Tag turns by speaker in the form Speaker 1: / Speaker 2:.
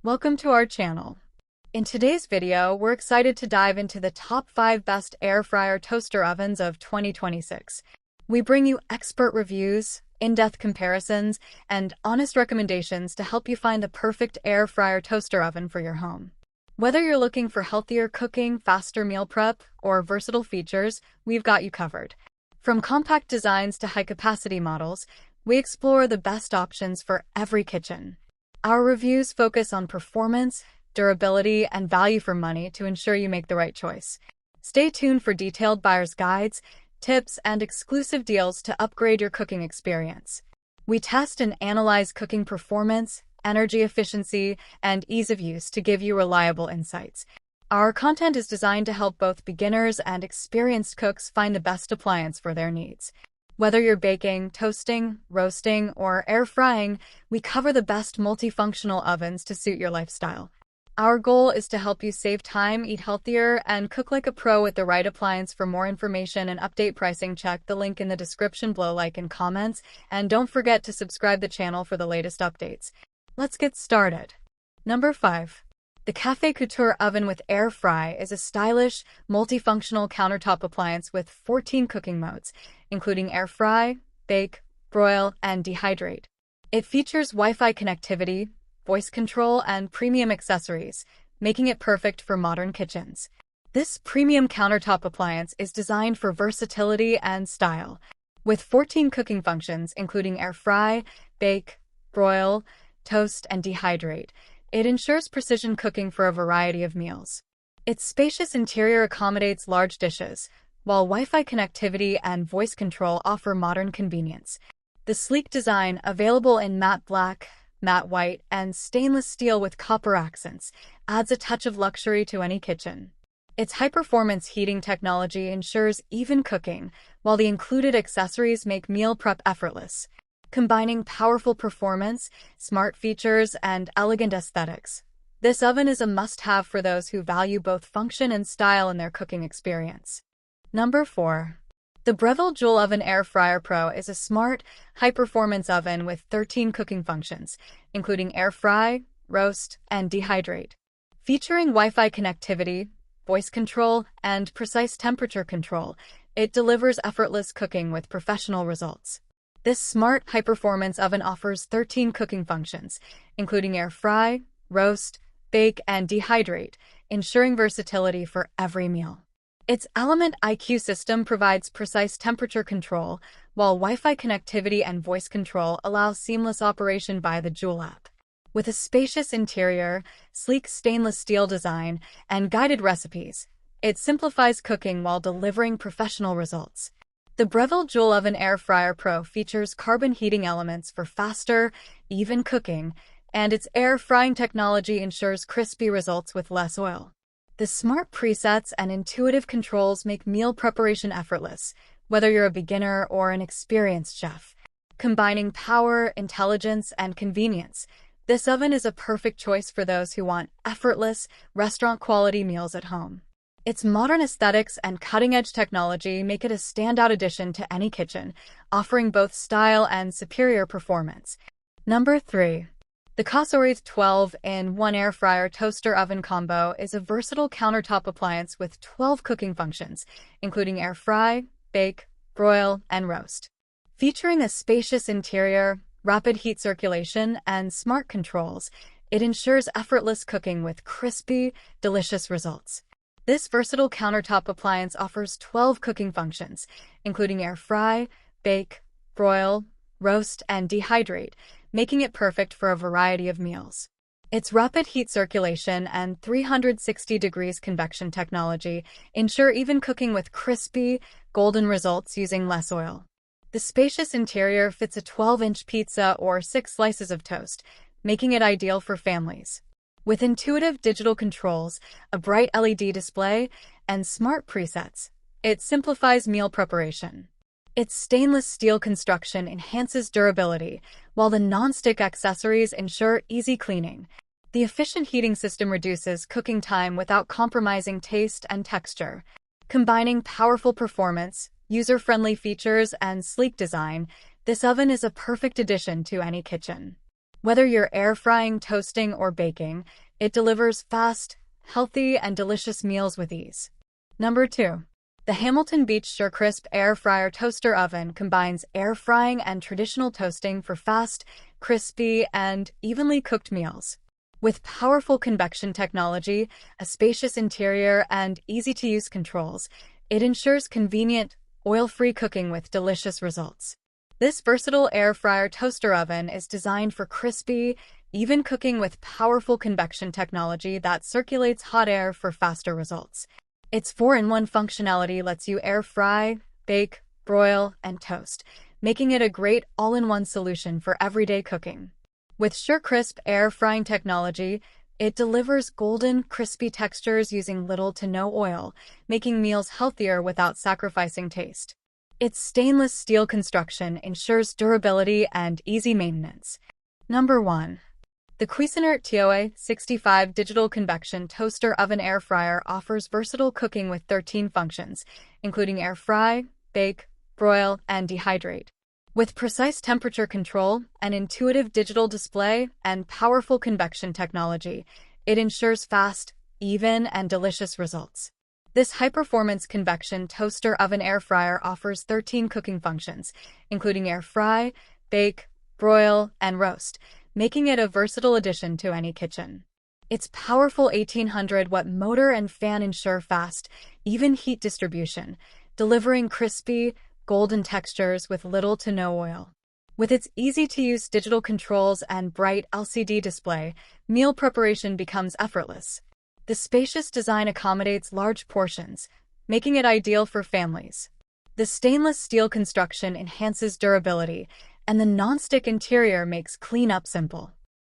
Speaker 1: Welcome to our channel. In today's video, we're excited to dive into the top 5 best air fryer toaster ovens of 2026. We bring you expert reviews, in-depth comparisons, and honest recommendations to help you find the perfect air fryer toaster oven for your home. Whether you're looking for healthier cooking, faster meal prep, or versatile features, we've got you covered. From compact designs to high-capacity models, we explore the best options for every kitchen. Our reviews focus on performance, durability, and value for money to ensure you make the right choice. Stay tuned for detailed buyer's guides, tips, and exclusive deals to upgrade your cooking experience. We test and analyze cooking performance, energy efficiency, and ease of use to give you reliable insights. Our content is designed to help both beginners and experienced cooks find the best appliance for their needs. Whether you're baking, toasting, roasting, or air frying, we cover the best multifunctional ovens to suit your lifestyle. Our goal is to help you save time, eat healthier, and cook like a pro with the right appliance. For more information and update pricing, check the link in the description below, like and comments, and don't forget to subscribe the channel for the latest updates. Let's get started. Number 5. The Café Couture Oven with Air Fry is a stylish, multifunctional countertop appliance with 14 cooking modes, including air fry, bake, broil, and dehydrate. It features Wi-Fi connectivity, voice control, and premium accessories, making it perfect for modern kitchens. This premium countertop appliance is designed for versatility and style. With 14 cooking functions, including air fry, bake, broil, toast, and dehydrate, it ensures precision cooking for a variety of meals. Its spacious interior accommodates large dishes, while Wi-Fi connectivity and voice control offer modern convenience. The sleek design, available in matte black, matte white, and stainless steel with copper accents, adds a touch of luxury to any kitchen. Its high-performance heating technology ensures even cooking, while the included accessories make meal prep effortless. Combining powerful performance, smart features, and elegant aesthetics, this oven is a must-have for those who value both function and style in their cooking experience. Number 4. The Breville Joule Oven Air Fryer Pro is a smart, high-performance oven with 13 cooking functions, including air fry, roast, and dehydrate. Featuring Wi-Fi connectivity, voice control, and precise temperature control, it delivers effortless cooking with professional results. This smart, high-performance oven offers 13 cooking functions, including air fry, roast, bake, and dehydrate, ensuring versatility for every meal. Its Element IQ system provides precise temperature control, while Wi-Fi connectivity and voice control allow seamless operation via the Joule app. With a spacious interior, sleek stainless steel design, and guided recipes, it simplifies cooking while delivering professional results. The Breville Joule Oven Air Fryer Pro features carbon heating elements for faster, even cooking, and its air frying technology ensures crispy results with less oil. The smart presets and intuitive controls make meal preparation effortless, whether you're a beginner or an experienced chef. Combining power, intelligence, and convenience, this oven is a perfect choice for those who want effortless, restaurant-quality meals at home. Its modern aesthetics and cutting-edge technology make it a standout addition to any kitchen, offering both style and superior performance. Number 3. The Cosori 12-in-1 Air Fryer Toaster Oven Combo is a versatile countertop appliance with 12 cooking functions, including air fry, bake, broil, and roast. Featuring a spacious interior, rapid heat circulation, and smart controls, it ensures effortless cooking with crispy, delicious results. This versatile countertop appliance offers 12 cooking functions, including air fry, bake, broil, roast, and dehydrate, making it perfect for a variety of meals. Its rapid heat circulation and 360 degrees convection technology ensure even cooking with crispy, golden results using less oil. The spacious interior fits a 12-inch pizza or 6 slices of toast, making it ideal for families. With intuitive digital controls, a bright LED display, and smart presets, it simplifies meal preparation. Its stainless steel construction enhances durability, while the non-stick accessories ensure easy cleaning. The efficient heating system reduces cooking time without compromising taste and texture. Combining powerful performance, user-friendly features, and sleek design, this oven is a perfect addition to any kitchen. Whether you're air frying, toasting, or baking, it delivers fast, healthy, and delicious meals with ease. Number 2. The Hamilton Beach SureCrisp Air Fryer Toaster Oven combines air frying and traditional toasting for fast, crispy, and evenly cooked meals. With powerful convection technology, a spacious interior, and easy-to-use controls, it ensures convenient, oil-free cooking with delicious results. This versatile air fryer toaster oven is designed for crispy, even cooking with powerful convection technology that circulates hot air for faster results. Its 4-in-1 functionality lets you air fry, bake, broil, and toast, making it a great all-in-one solution for everyday cooking. With SureCrisp air frying technology, it delivers golden, crispy textures using little to no oil, making meals healthier without sacrificing taste. Its stainless steel construction ensures durability and easy maintenance. Number 1. The Cuisinart TOA 65 Digital Convection Toaster Oven Air Fryer offers versatile cooking with 13 functions, including air fry, bake, broil, and dehydrate. With precise temperature control, an intuitive digital display, and powerful convection technology, it ensures fast, even, and delicious results. This high-performance convection toaster oven air fryer offers 13 cooking functions, including air fry, bake, broil, and roast, making it a versatile addition to any kitchen. Its powerful 1800-watt motor and fan ensure fast, even heat distribution, delivering crispy, golden textures with little to no oil. With its easy-to-use digital controls and bright LCD display, meal preparation becomes effortless. The spacious design accommodates large portions, making it ideal for families. The stainless steel construction enhances durability, and the non-stick interior makes cleanup simple.